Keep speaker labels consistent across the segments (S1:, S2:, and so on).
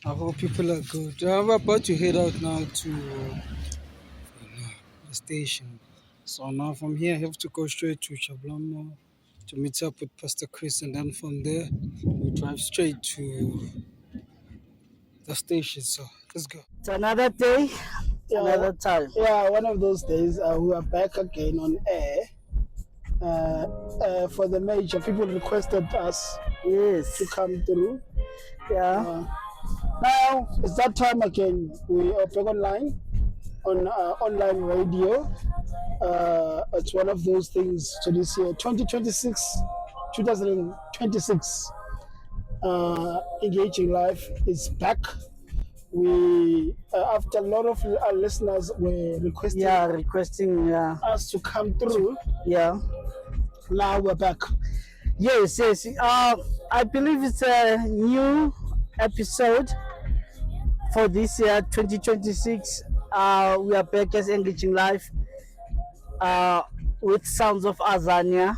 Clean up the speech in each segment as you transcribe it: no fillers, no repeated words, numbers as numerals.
S1: I hope people are good. I'm about to head out now to the station. So now from here, I have to go straight to Chablamo to meet up with Pastor Chris, and then from there, we drive straight to the station. So let's go.
S2: It's another day,
S3: Yeah,
S2: another time.
S3: yeah, one of those days we are back again on air. For the major, people requested us
S2: Yes.
S3: to come through.
S2: Yeah.
S3: Now it's that time again. We are back online on online radio. It's one of those things to this year, 2026. Engaging Life is back. We, after a lot of listeners were requesting
S2: Requesting.
S3: us to come through,
S2: Yeah.
S3: now we're back.
S2: Yes. I believe it's a new episode for this year, 2026. We are back as Engaging Life with Sounds of Azania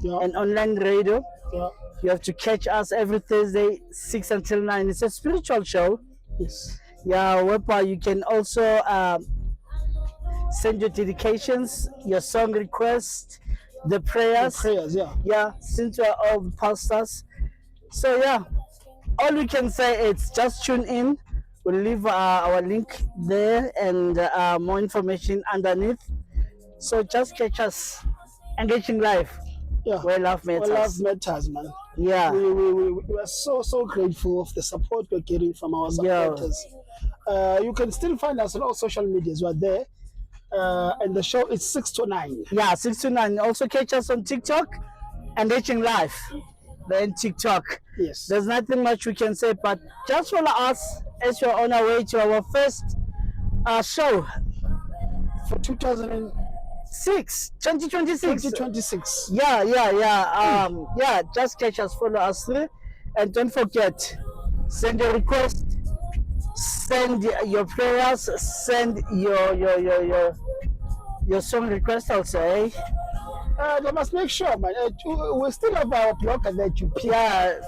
S3: Yeah,
S2: and online radio.
S3: yeah,
S2: You have to catch us every Thursday, 6 until 9. It's a spiritual show.
S3: yes.
S2: Yeah, whereby you can also send your dedications, your song requests, the prayers.
S3: Prayers, yeah.
S2: Yeah, since we're all pastors. So yeah, all we can say is just tune in. We'll leave our link there and more information underneath. So just catch us, Engaging Life,
S3: Yeah.
S2: where love matters.
S3: Well, love matters, man.
S2: Yeah,
S3: We are so grateful of the support we're getting from our supporters. You can still find us on all social medias. We're there. And the show is 6 to 9.
S2: yeah, 6 to 9. Also catch us on TikTok, Engaging Life, then TikTok.
S3: Yes.
S2: There's nothing much we can say, but just follow us as we're on our way to our first show,
S3: For 2026.
S2: 2026. Yeah, just catch us, follow us through, and don't forget, send a request, send your prayers, send your song request also, eh?
S3: They must make sure, man. We still have our blogger there, Jupiter.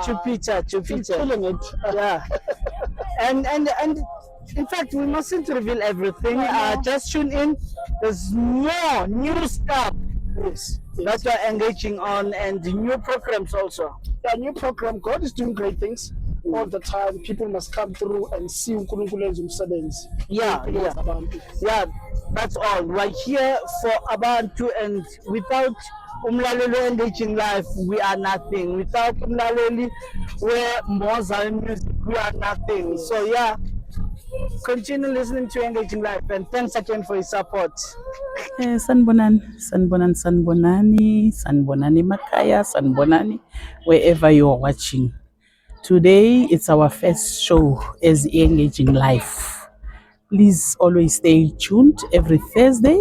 S2: Jupiter.
S3: Killing it.
S2: Yeah. and in fact, we mustn't reveal everything. Just tune in. There's more new stuff
S3: Yes.
S2: that we're engaging on, and new programs also.
S3: A new program. God is doing great things all the time. People must come through and see uNkulunkulu enza umsebenzi.
S2: Yeah. Yeah, that's all. We're here for Abantu, and without Umlaleli Engaging Life, we are nothing. Without Umlaleli, we're Mozart Music, we are nothing. So yeah, continue listening to Engaging Life, and thanks again for your support.
S4: Sanibonani Makaya, sanibonani wherever you are watching. Today it's our first show as Engaging Life. Please always stay tuned every Thursday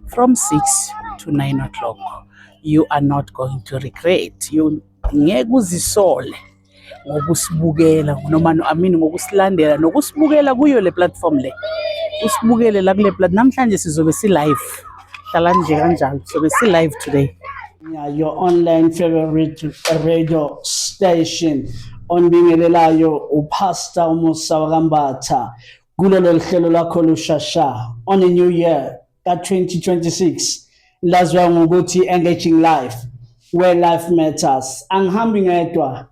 S4: from 6 to 9 o'clock. You are not going to regret. You ngeke uzisole ngokusibukela noma ngokusilandela nokusibukela kuyo le platform le. Usibukele la kule platform. Namhlanje sizobe si live. Hlala nje kanjalo sizobe si live today.
S2: Yeah, your online favorite radio station onibingelelayo uPastor uMusa Wakambatha kulelo hlelo lakho lushasha on a new year ka-2026 laziwa ngokuthi Engaging Life, where life matters. Angihambi ngedwa,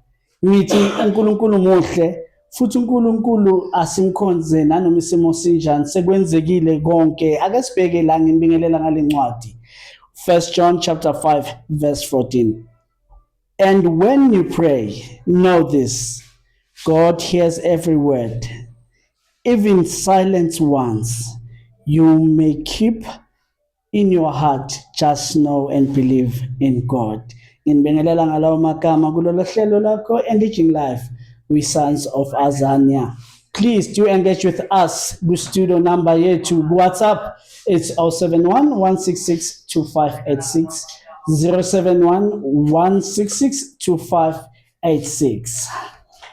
S2: ngithi uNkulunkulu muhle futhi uNkulunkulu asimkhonze nanoma isimo sinjani, sekwenzekile konke. Ake sibheke la ngibingelela ngale ncwadi, 1 John chapter 5 verse 14. And when you pray, know this: God hears every word, even silent ones. You may keep in your heart, just know and believe in God. Nginibingelela ngalawo magama kulolu hlelo lakho Engaging Life with Sons of Azania. Please do engage with us. The studio number yethu WhatsApp, it's 071 166 2586. 071 166 2586.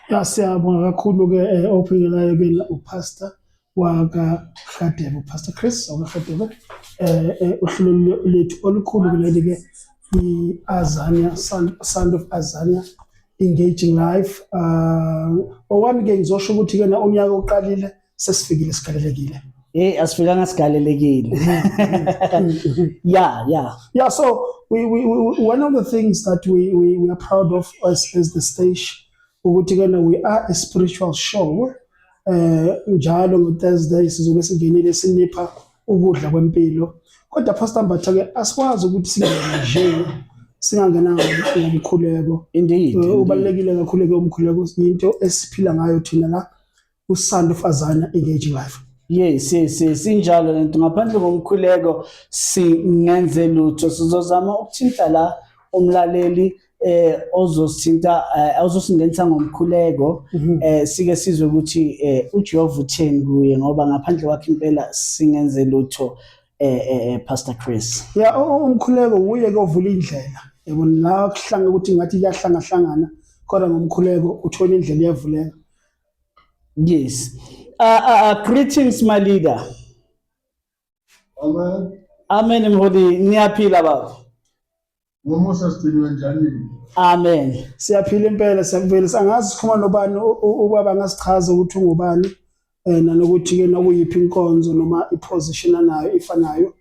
S3: Ya, siyabonga kakhulu ke ophilayo ke uPastor wakaHadebe, uPastor Chris wakaHadebe. Uhlelo lethu olukhulu kuleli ke iAzania, Sound of Azania, Engaging Life. owami-ke ngizosho ukuthi kena unyaka oqalile sesifikile sigalelekile.
S2: Asifikanga sigalelekile. Yeah,
S3: so we one of the things that we are proud of as the stage ukuthi kena we are a spiritual show. Njalo ngo-Thursday sizobe singenile sinipha ukudla kwempilo. Kodwa Pastor Mbatha-ke asikwazi ukuthi singene nje singangena ngomkhuleko.
S2: Indeed.
S3: Ubalekile kakhulu ke umkhuleko into esiphila ngayo thina la uSonto Fazana Engaging Life.
S2: Yes, sinjalo lento ngaphandle komkhuleko singenze lutho sizozama ukuthinta la umlaleli ozosithinta ozosingenisa ngomkhuleko sike sizwe ukuthi uJehova utheni kuye ngoba ngaphandle kwakhe impela singenze lutho Pastor Chris.
S3: Yeah, umkhuleko uye ke ovula indlela. Yabona la kuhlanga ukuthi ngathi iyahlangahlangana kodwa ngomkhuleko uthola indlela iyavuleka.
S2: Yes. Greetings, my leader. Amen. Mholi, niyaphila baba.
S5: Ngomusa sidinwe njani?
S2: Amen.
S3: Siyaphila impela siyakuvela sangazi sikhoma nobani ubaba ngasichaza ukuthi ungubani nanokuthi ke nakuyiphi inkonzo noma iposition anayo ifanayo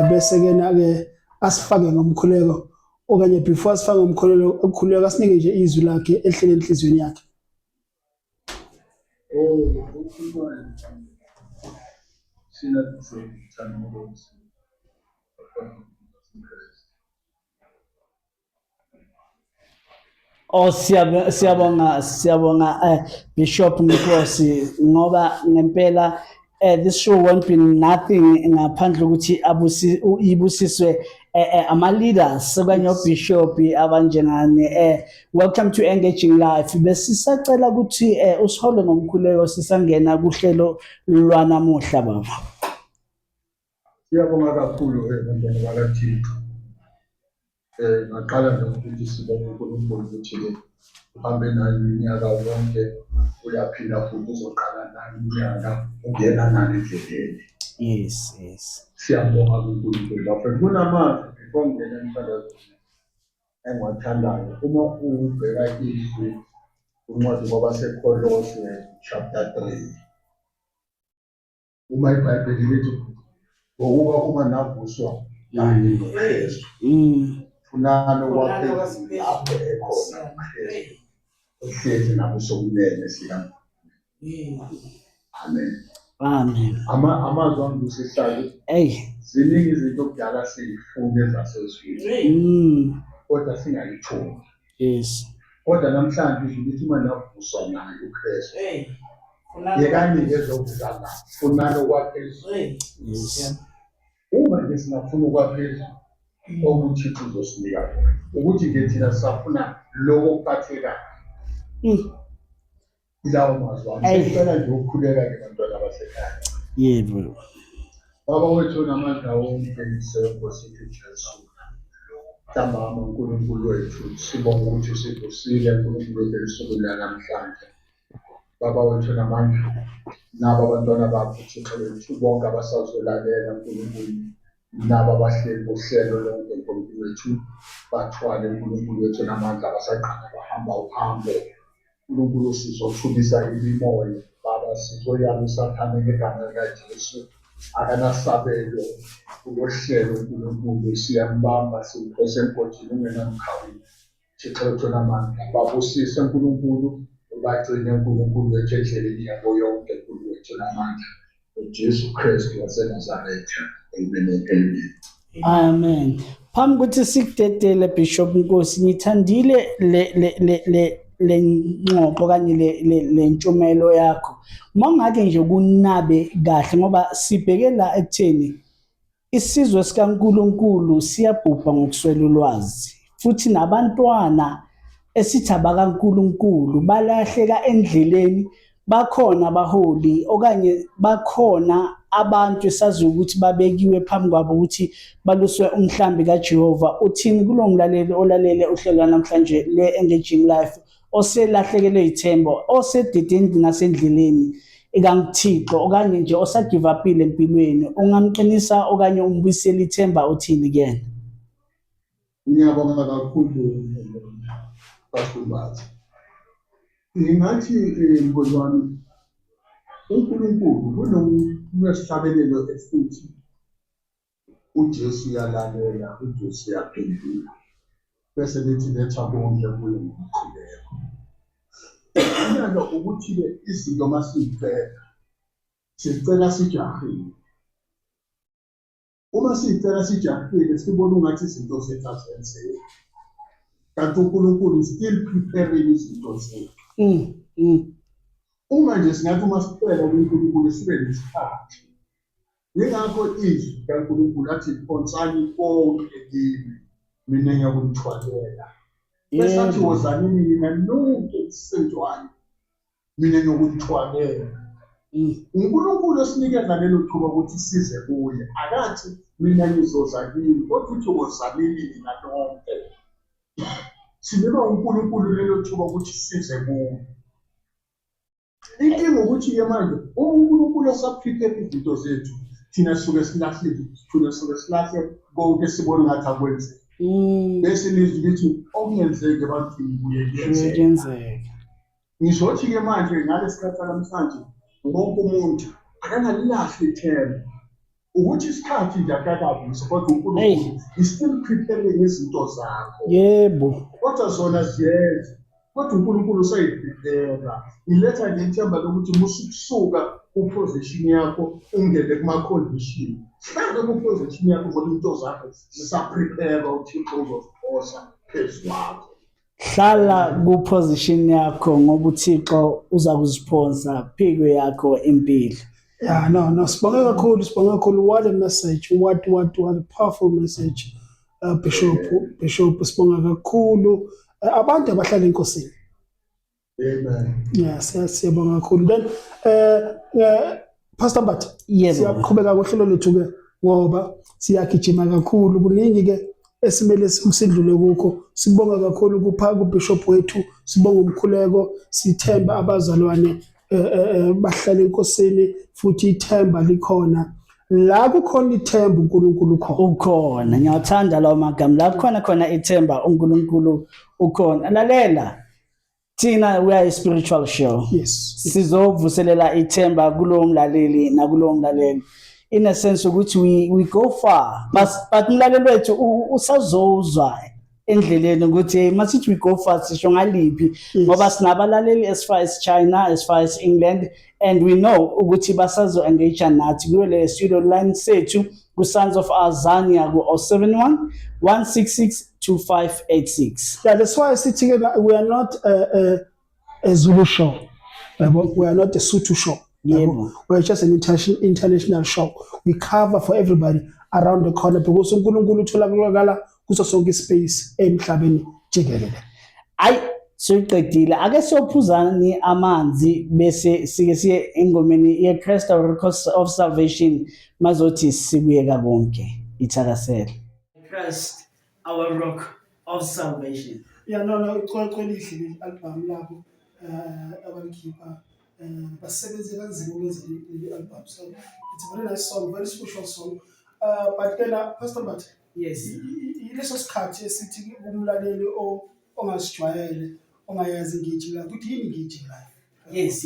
S3: bese ke na ke asifake ngomkhuleko okanye before asifake ngomkhuleko asinike nje izwi lakhe ehlele enhlizweni yakhe.
S2: Siyabonga Bishop Nkosi ngoba ngempela this show won't be nothing ngaphandle ukuthi ibusiswe ama leaders okanye obishop abanjengane. Welcome to Engaging Life. Besisacela ukuthi usihole ngomkhuleko sisangena kuhlelo lwanamuhla baba.
S5: Siyabonga kakhulu bantwana bakaThixo. Ngaqala nje ukuthi sibonge uNkulunkulu ukuthi ke uhambe nayo iminyaka yonke uyaphinda futhi uzoqala nayo iminyaka ungena nayo endleleni.
S2: Yes.
S5: Siyabonga uNkulunkulu. Lapho kunamazwi before ngena emsakazweni engiwathandayo uma ubheka izwi uncwadi kwabaseKolose chapter 3. Uma iBhayibheli lithi ngokuba uma navuswa kanye noKristu. Funana wakhe lapho ekhona uKristu. Uhlezi nabo sokunene sika. Amen. Amazwi angisihlayo. Ziningi izinto kudala sifuna ezasezweni. Kodwa singayitholi.
S2: Yes.
S5: Kodwa namhlanje ngithi uma navuswa naye uKristu. Yekani ezokuzama. Funana wakhe.
S2: Yes.
S5: Uma nje singafuna ukwaphezulu ukuthi uzosinika khona ukuthi ke thina sisafuna lokho kuphatheka ilawo mazwi ngicela nje ukukhuleka ke bantwana basekhaya.
S2: Yebo
S5: baba wethu namandla wonke Nkosi Jesu tamba uNkulunkulu wethu sibonga ukuthi sivusile uNkulunkulu wethu namhlanje. Baba wethu namandla nabo abantwana bakho Thixo wethu bonke abasazolalela uNkulunkulu nabo abahleli uhlelo lonke uNkulunkulu wethu bathwale uNkulunkulu wethu namandla abasaqala bahamba uhambo uNkulunkulu sizothulisa imimoya baba sizoyala uSathane ngegama likaJesu akanasabelo uhlelo uNkulunkulu siyambamba simphose enkotshini ungenamkhawini Thixo wethu namandla babusise uNkulunkulu ubagcine uNkulunkulu wethu endleleni yabo yonke uNkulunkulu wethu namandla uJesu Kristu waseNazaretha.
S2: Amen. Phambi ukuthi sikudedele Bishop Nkosi ngithandile le ngqoqo kanye le ntshumayelo yakho. Mangake nje kunabe kahle ngoba sibheke la ekutheni isizwe sikaNkulunkulu siyabhubha ngokuswela ulwazi futhi nabantwana esithi abakaNkulunkulu balahleka endleleni. Bakhona abaholi okanye bakhona abantu esazi ukuthi babekiwe phambi kwabo ukuthi baluswe umhlambi kaJehova. Uthini kulo mlaleli olalele uhlelo namhlanje le Engaging Life oselahlekelwe ithemba osedidini nasendleleni ikaNgithixo okanye nje osagive upile empilweni ungamqinisa okanye umbuyisela ithemba uthini kuyena?
S5: Ngiyabonga kakhulu Pastor Mbatha. Ngingathi mngani wami, uNkulunkulu kuneshlabelelo esithi uJesu uyalalela, uJesu uyaphendula. Bese lithi letha konke kuye ngokukhuleka. Inyanga ukuthi-ke izinto masiyibheka, sicela sijahile. Uma siyicela sijahile, sibona ungathi izinto zethu azenzeki. Kanti uNkulunkulu still preparing izinto zethu. Uma nje singathi uma sicela kuNkulunkulu sibe nesikhathi. Yingakho izwi likaNkulunkulu athi phonsani konke kimi, mina ngiyakunithwalela. Bese athi wozani mina nonke elisentshwayo, mina ngiyokunithwalela. uNkulunkulu osinikeza lelo thuba ukuthi size kuye. Akathi mina ngizoza kini, kodwa uthi wozani mina nonke. Sinikwa uNkulunkulu lelo thuba ukuthi size kuye. Inkinga ukuthi-ke manje uNkulunkulu esaprepare izinto zethu, thina suke silahlile, thina suke silahle konke sibona ngathi akwenzeki. Bese nizwe ukuthi okungenzeki ebantwini kuye kuyenzeka. Ngisho ukuthi-ke manje ngalesi sikhathi namhlanje wonke umuntu akanalilahle ithemba ukuthi isikhathi nje akakabiso, kodwa uNkulunkulu is still preparing izinto zakho.
S2: Yebo.
S5: Kodwa zona ziyenza, kodwa uNkulunkulu usayiprepara. Iletha nje ithemba lokuthi musukusuka kuposition yakho ungene kuma-condition. Hlala kuposition yakho ngoba into zakho zisaprepara uThixo uzoziphosa phezu kwakho.
S2: Hlala ku-position yakho ngoba uThixo uza kuziphonsa phiko yakho impilo.
S3: Yeah, no, sibonga kakhulu. What a message. What a powerful message. Bishop, sibonga kakhulu. Abantu abahlala enkosini.
S5: Amen.
S3: Yes, siyabonga kakhulu. Then Pastor Mbatha, siyaqhubeka ngohlelo lethu ke ngoba siyagijima kakhulu. Kuningi ke esimele simsidlule kukho. Sibonga kakhulu kupha kuBishop wethu, sibonga umkhuleko, sithemba abazalwane bahlala enkosini futhi ithemba likhona. La kukhona ithemba uNkulunkulu
S2: ukhona. Ngiyathanda lawo magama. La khona ithemba uNkulunkulu ukhona. Lalela. Tina, we are a spiritual show.
S3: Yes.
S2: Sizovuselela ithemba kulo mlaleli nakulo mlaleli. In a sense ukuthi we go far. But mlaleli wethu usazozwa endleleni ukuthi masithi we go far sisho ngaliphi ngoba sinabalaleli as far as China, as far as England, and we know ukuthi basazo engage nathi kule studio line sethu ku Sons of Azania ku 071 166 2586.
S3: Yeah, that's why I say together we are not a Zulu show. We are not a Sutu show. We're just an international show. We cover for everybody around the corner because uNkulunkulu utholakala kuso sonke space emhlabeni jikelele.
S2: Ayi siqedile ake siyophuzani amanzi bese sike siye engomeni ye Christ our rock of salvation mazothi sibuyeka bonke ithakasela. Christ our rock of salvation.
S3: Yeah, no, lihle album labo abalikhipha basebenze kanzima ukwenza i-album. So it's a very nice song, very special song. But then Pastor Mbatha,
S2: yes,
S3: ileso sikhathi esithi umlaleli ongasijwayele ongayazi engaging life ukuthi yini engaging life.
S2: Yes.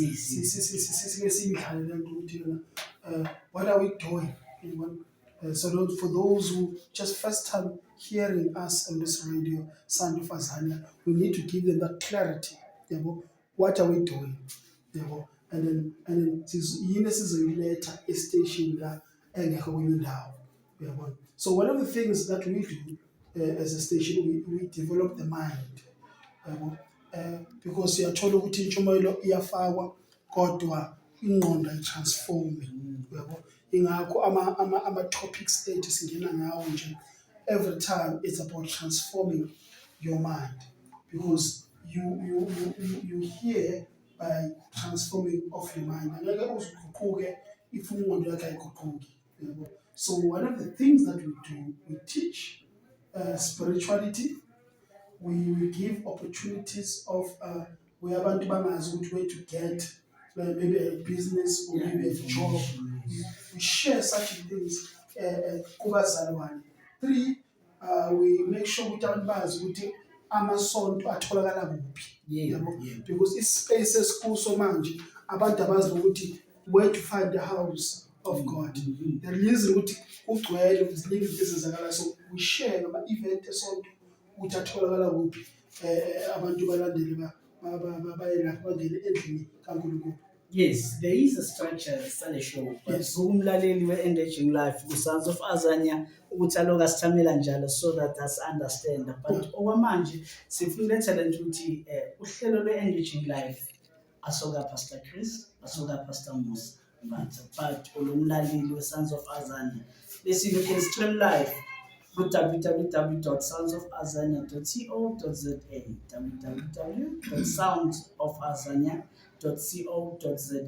S3: Simidlalo lento ukuthi what are we doing? So for those who just first time hearing us on this radio, Sons of Azania, we need to give them that clarity. What are we doing? And then yini sizoyiletha station la engekho kwenye indawo. So one of the things that we do as a station, we develop the mind. Because siyathola ukuthi intshumayelo iyafakwa kodwa ingqondo ayitransformi. Ingakho ama topics ethu singena ngawo nje every time it's about transforming your mind, because you hear by transforming of your mind. Angeke uzuguquke if ingqondo yakho ayiguquki. So one of the things that we do, we teach spirituality. We give opportunities of where abantu bangazi ukuthi where to get maybe a business or maybe a job. We share such things kubazalwane. 3, we make sure ukuthi abantu bazi ukuthi amasonto atholakala kuphi.
S2: Yeah,
S3: Yabo?
S2: yeah.
S3: Because ispace esikuso manje abantu abazi ukuthi where to find the house of God. The reason ukuthi ugcwele ziningi izinto ezenzakala, so we share ngama-event esonto ukuthi atholakala kuphi, abantu balandele baye lapho bangene endlini kaNkulunkulu.
S2: Yes, there is a structure study show, but
S3: Yes.
S2: kumlaleli we-Engaging Life, uSons of Azania, ukuthi aloku asithamela njalo so that us understand. But okwamanje sifuna talent ukuthi uhlelo lwe-Engaging Life asoka Pastor Chris, asoka Pastor Musa, but olumlaleli we-Sons of Azania. Listen, you can stream live ku www.soundsofazania.co.za, www.soundsofazania.co.za,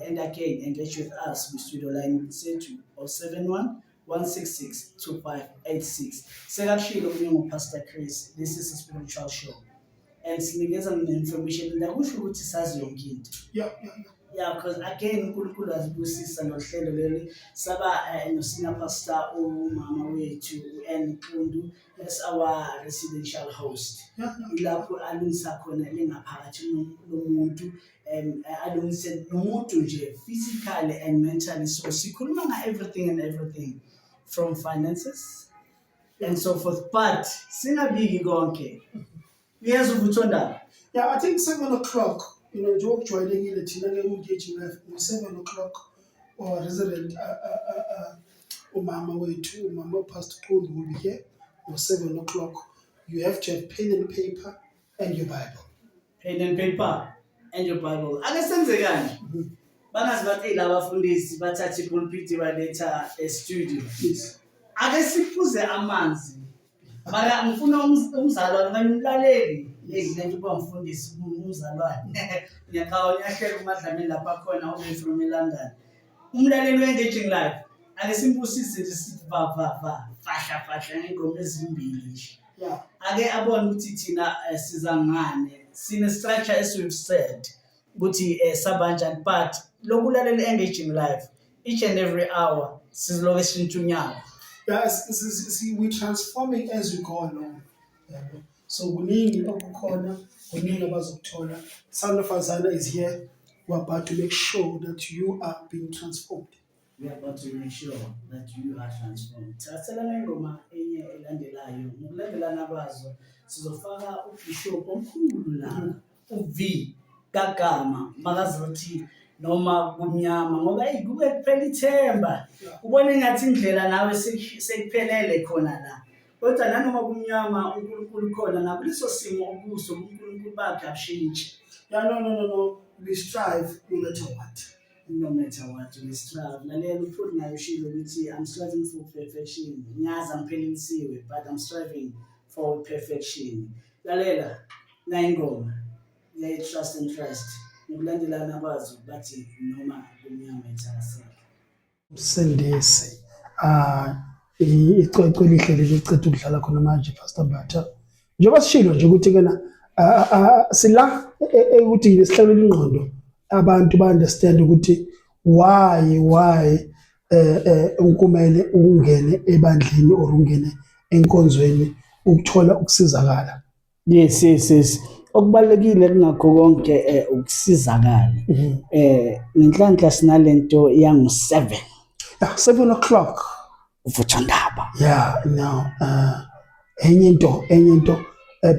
S2: and again engage with us with studio line sethu 071 166 2586. Sekakushilo mina Pastor Chris, this is a spiritual show and sinikeza information ndakusho ukuthi sazi yonke into.
S3: Yeah.
S2: Yeah, because again uNkulunkulu azibusisa nohlelo leli saba nosina pastor umama wethu uNkundu as our residential host. Ilapho alungisa khona lengaphakathi lomuntu alungise nomuntu nje physically and mentally, so sikhuluma nga everything and everything from finances and so forth, but singabiki konke. Yes, uvuthonda.
S3: Yeah, I think 7 o'clock. Njengoba kujwayelekile thina ke-Engaging Life ngo-7 o'clock or resident umama wethu, umama Pastor Kundu will be here ngo-7 o'clock. You have to have pen and paper and your Bible.
S2: Pen and paper and your Bible. Ake senze kanje. Bangazi bathi laba bafundisi bathatha ipulpit baletha e-studio.
S3: Yes.
S2: Ake siphuze amanzi. Mara ngifuna umzalwane kanye umlaleli. Lento kuba umfundisi umzalwane. Ngiyahlela uMadlamini lapha khona ube from London. Umlaleli we-Engaging Life. Ake simpusise nje sithi fahla ngengoma ezimbili nje.
S3: Yeah.
S2: Ake abone ukuthi thina siza ngane. Sine structure as we've said ukuthi sabanjani, but lokulalela Engaging Life each and every hour siziloke sinthunyana.
S3: Yeah, see, we're transforming as we go along. So kuningi okukhona, kuningi abazokuthola. Sound of Azania is here. We're about to make sure that you are being transformed.
S2: We are about to make sure that you are transformed. Thathela ngoma enye elandelayo. Ngokulandelana kwazo sizofaka uBishop omkhulu la, uV Kagama, makazothi noma kumnyama ngoba kube kuphela ithemba. Ubone ngathi indlela nawe sekuphelele khona la. Kodwa nanoma kumnyama uNkulunkulu khona nakuleso simo okuso uNkulunkulu bakhe abashintshe.
S3: Yeah, no. We strive no matter what.
S2: No matter what, we strive. Lalela uphuli nayo shilo ukuthi I'm striving for perfection. Ngiyazi ngiphelelisiwe, but I'm striving for perfection. Lalela nayingoma. Yeah, trust and trust. Ngokulandelana kwazo bathi noma kumnyama ethakasela.
S3: Sendesi. Icwecwe elihle leli licethe ukudlala khona manje Pastor Mbatha. Njengoba sishilo nje ukuthi kena sila ukuthi nesihlabela ingqondo abantu ba understand ukuthi why unkumele ungene ebandleni or ungene enkonzweni ukuthola ukusizakala.
S2: Yes. Okubalekile kungakho konke ukusizakala. Ngenhlanhla sinalento yangu 7.
S3: Yeah, 7 o'clock.
S2: Uvuthondaba.
S3: Yeah, now enye into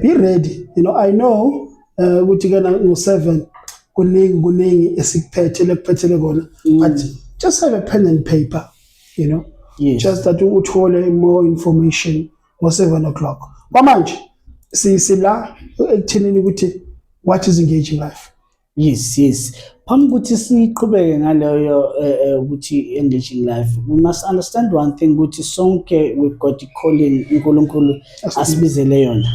S3: be ready. I know ukuthi kana ngo7 kuningi esikuphethe kona, but just have a pen and paper,
S2: Yes.
S3: just that uthole more information ngo7 o'clock. Kwamanje sila ekuthenini ukuthi what is Engaging Life.
S2: Yes. Phambi ukuthi siqhubeke ngaleyo ukuthi Engaging Life, we must understand one thing ukuthi sonke we've got the calling uNkulunkulu asibizele yona.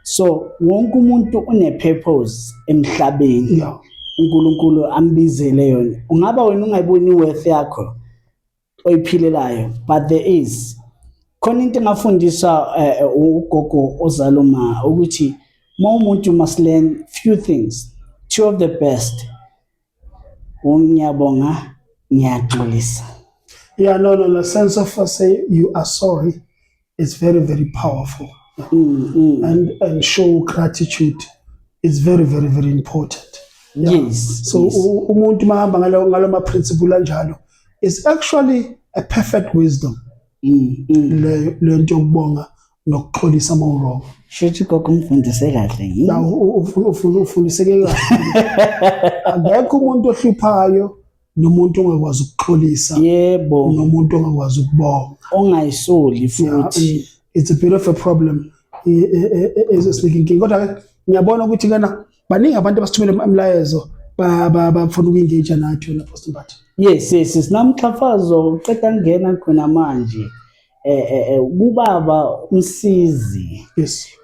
S2: So wonke umuntu une purpose emhlabeni.
S3: Yeah.
S2: uNkulunkulu ambizele yona. Ungaba wena ungayiboni worth yakho oyiphilelayo, but there is khona into engafundisa ugogo ozaluma ukuthi umuntu must learn few things. Two of the best. Ngiyabonga, ngiyaxolisa.
S3: Yeah, no. The sense of say you are sorry is very, very powerful. and show gratitude is very, very, very important.
S2: Yes.
S3: So umuntu mahamba ngalo ma principle anjalo is actually a perfect wisdom. Le nto yokubonga nokuxolisa amawrong.
S2: Shothi gogo umfundise kahle yini?
S3: La ufundiseke kahle. Akekho umuntu ohluphayo nomuntu ongakwazi ukuxolisa.
S2: Yebo.
S3: Nomuntu ongakwazi ukubonga.
S2: Ongayisoli futhi.
S3: It's a bit of a problem. Is a sneaking king. Kodwa ngiyabona ukuthi kana baningi abantu abasithumela umlayezo bafuna ukuengage nathi wena Pastor Mbatha.
S2: Yes, sinamxhafazo uqeda ngena khona manje. Kubaba umsizi.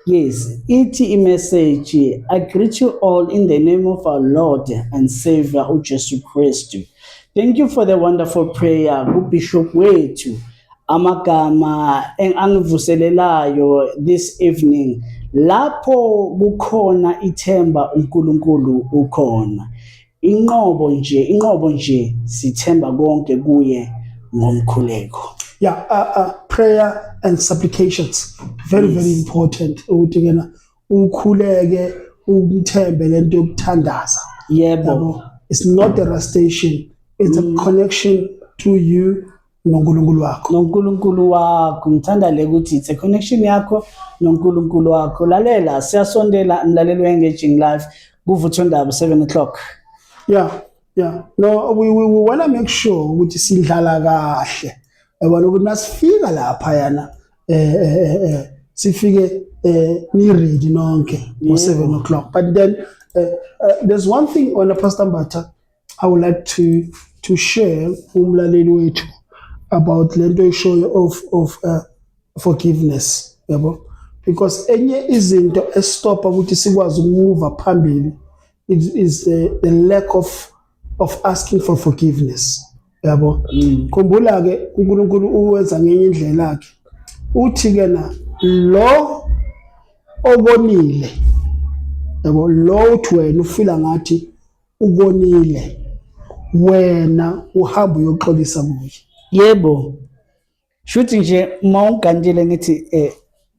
S2: Yes, ithi message. I greet you all in the name of our Lord and Savior Jesus Christ. Thank you for the wonderful prayer, Bishop wethu. Amagama angivuselelayo this evening. Lapho kukhona ithemba uNkulunkulu ukhona. Inqobo nje sithemba konke kuye ngomkhuleko.
S3: Yeah, prayer and supplications very very important ukuthi kena ukhuleke umthembe lento yokuthandaza.
S2: Yebo.
S3: It's not a rustation, it's a connection to you noNkulunkulu wakho.
S2: noNkulunkulu wakho ngithanda le ukuthi it's a connection yakho noNkulunkulu wakho. Lalela siyasondela mlaleli we-Engaging Life kuvuthondaba 7:00.
S3: Yeah. No, we want to make sure ukuthi sidlala kahle. Yabona ukuthi nasifika lapha yana sifike ni ready nonke ngo 7:00. But then there's one thing on Pastor Mbatha I would like to share umlaleli wethu about lento ishoyo of forgiveness, yabo, because enye izinto estop ukuthi sikwazi ukmove phambili is the lack of asking for forgiveness, yabo. Khumbula ke uNkulunkulu uwenza ngenye indlela yakhe, uthi kena lo obonile, yabo, lo uthi wena ufila ngathi ubonile, wena uhamba uyoxolisa kuye.
S2: Yebo. Shuthi nje mawungandile ngithi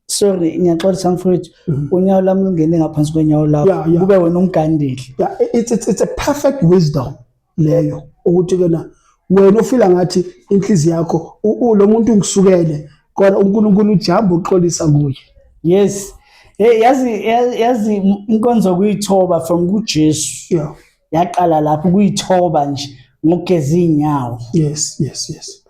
S2: sorry ngiyaxolisa mfowethu unyawo lami lungene ngaphansi kwenyawo lakho kube wena ungandile.
S3: Yeah, it's a perfect wisdom leyo ukuthi kena wena ufila ngathi inhliziyo yakho lo muntu ungisukele kodwa uNkulunkulu uthi hamba uxolisa kuye.
S2: Yes. Yazi inkonzo kuyithoba from kuJesu.
S3: Yeah.
S2: Yaqala lapho kuyithoba nje ngokugeza inyawo.
S3: Yes.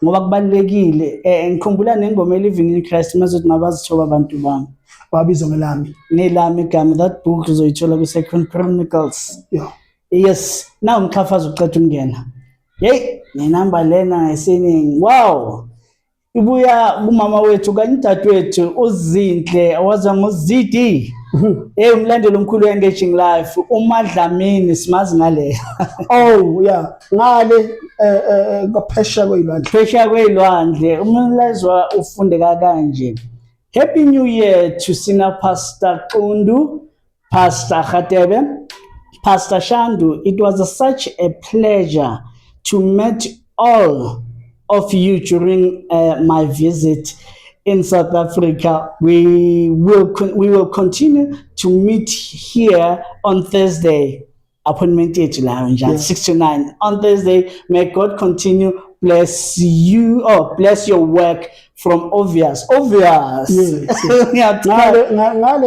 S2: Ngoba kubalekile ngikhumbula nengoma Living in Christ mazothi mabazithoba abantu bami.
S3: Babizwa ngelami.
S2: Nelami igama, that book uzoyithola ku Second Chronicles.
S3: Yeah.
S2: Yes, now ngikhafaza uqeda ukungena. Hey, nenamba lena ngeseningi. Wow. Ibuya kumama wethu kanye dadwethu uzinhle awaza ngoZidi. Umlandeli omkhulu we-Engaging Life uMadlamini simazi ngale.
S3: Oh yeah, ngale ngaphesha kweyilwandle.
S2: Phesha kweyilwandle umlazwa ufundeka kanje. Happy New Year to Sina Pastor Qundu, Pastor Khatebe, Pastor Shandu. It was such a pleasure to meet all of you during my visit in South Africa. We will continue to meet here on Thursday. Appointment date lounge at 6 to 9 on Thursday. May God continue bless you or bless your work from obvious.
S3: Ngale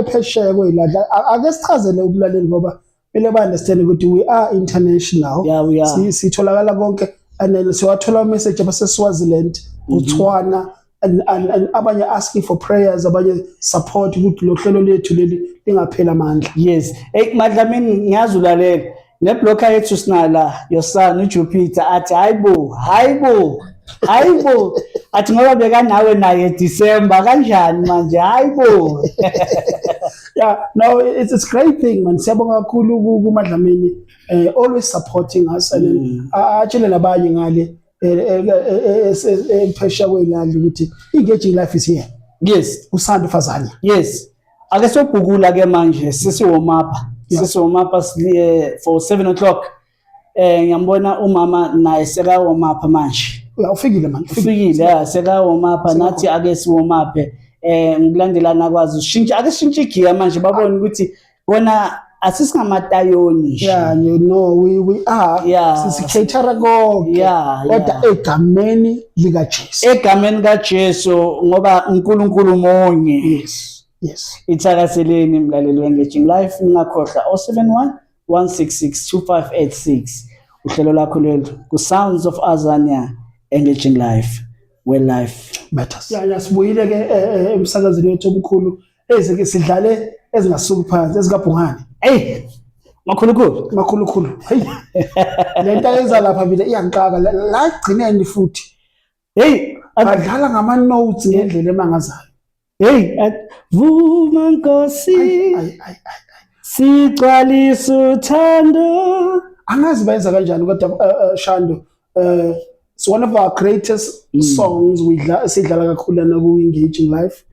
S3: phesheya kweyilwandle ake sichazele ubulaleli ngoba mele ba understand ukuthi we are international.
S2: Yeah, we are.
S3: Sitholakala konke and then siwathola message abase Swaziland, Botswana and abanye asking for prayers, abanye support ukuthi lo hlelo lethu leli lingaphela amandla.
S2: Yes. Madlamini ngiyazulalela neblocker yethu sinala your son uJupiter athi hayibo athi ngoba beka nawe naye December kanjani manje hayibo.
S3: Yeah, no, it's great thing man. Siyabonga kakhulu kuMadlamini always supporting us and atshele nabanye ngale phesha kweyilwandle ukuthi Engaging Life is here.
S2: Yes,
S3: uSandu Fazanya.
S2: Yes. Ake sobhukula ke manje sesiwomapha. Sesiwomapha for 7:00. Ngiyambona umama naye sekawomapha manje.
S3: Ufikile man.
S2: Ufikile sekawomapha nathi ake siwomaphe ngokulandelana kwazi ushintsha ake shintshe igiya manje babone ukuthi bona asisingamatayoni nje.
S3: Yeah, you know, we are.
S2: Yeah.
S3: Sisicatera konke.
S2: Yeah,
S3: Kodwa egameni lika Jesu.
S2: Egameni kaJesu ngoba uNkulunkulu monye.
S3: Yes. Yes.
S2: Ithakaseleni mlaleli we-Engaging Life ungakhohlwa 071 166 2586 uhlelo lakho lelo ku Sounds of Azania Engaging Life where life
S3: matters. Yeah, sibuyile ke emsakazweni wethu omkhulu ezike sidlale ezingasuki phansi ezikabhungane.
S2: Hey makhulukhulu
S3: hey lento yenza lapha mina iyangiqaka la gcineni futhi hey adlala ngama notes ngendlela emangazayo.
S2: Hey vuma Nkosi sigcwalisa uthando.
S3: Angazi bayenza kanjani kodwa Shando it's one of our greatest songs sidlala kakhulu na ku Engaging Life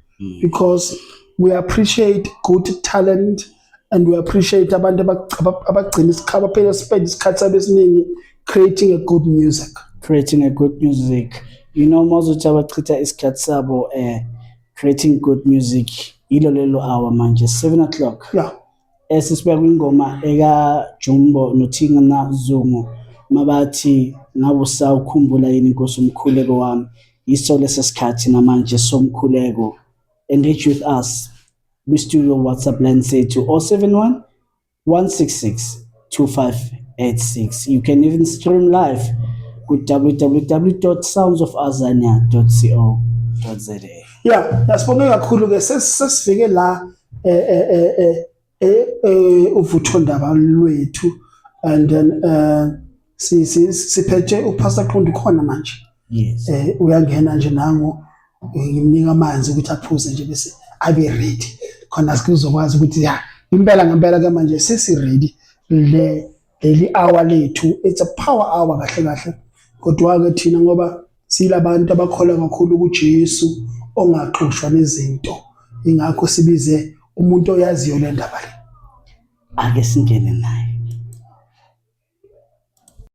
S3: because we appreciate good talent and we appreciate abantu abagcina isikhaba phela spend isikhathi abesiningi creating a good music. You know mozuthi abachitha isikhathi sabo creating good music ilo lelo hour manje 7 o'clock. Yeah.
S2: Sisibeka kwingoma eka Jumbo noThinga na Zumo mabathi ngabe usawukhumbula yini Nkosi umkhuleko wami yiso lesikhathi namanje somkhuleko. Engage with us studio WhatsApp line sethu 071 166 2586. You can even stream live ku www.soundsofazania.co.za. Yeah,
S3: yasibonga kakhulu ke sesifike la uvuthondaba lwethu and then siphethe uPastor Qundu khona manje.
S2: Yes.
S3: Uyangena nje nango ngimnika amanzi ukuthi aphuze nje bese abe ready khona sikuzokwazi ukuthi ya impela ngempela ke manje sesi ready leli hour lethu. It's a power hour kahle kodwa ke thina ngoba silabantu abakholwa kakhulu kuJesu ongaxoshwa nezinto ingakho sibize umuntu oyaziyo le ndaba le.
S2: Ake singene naye.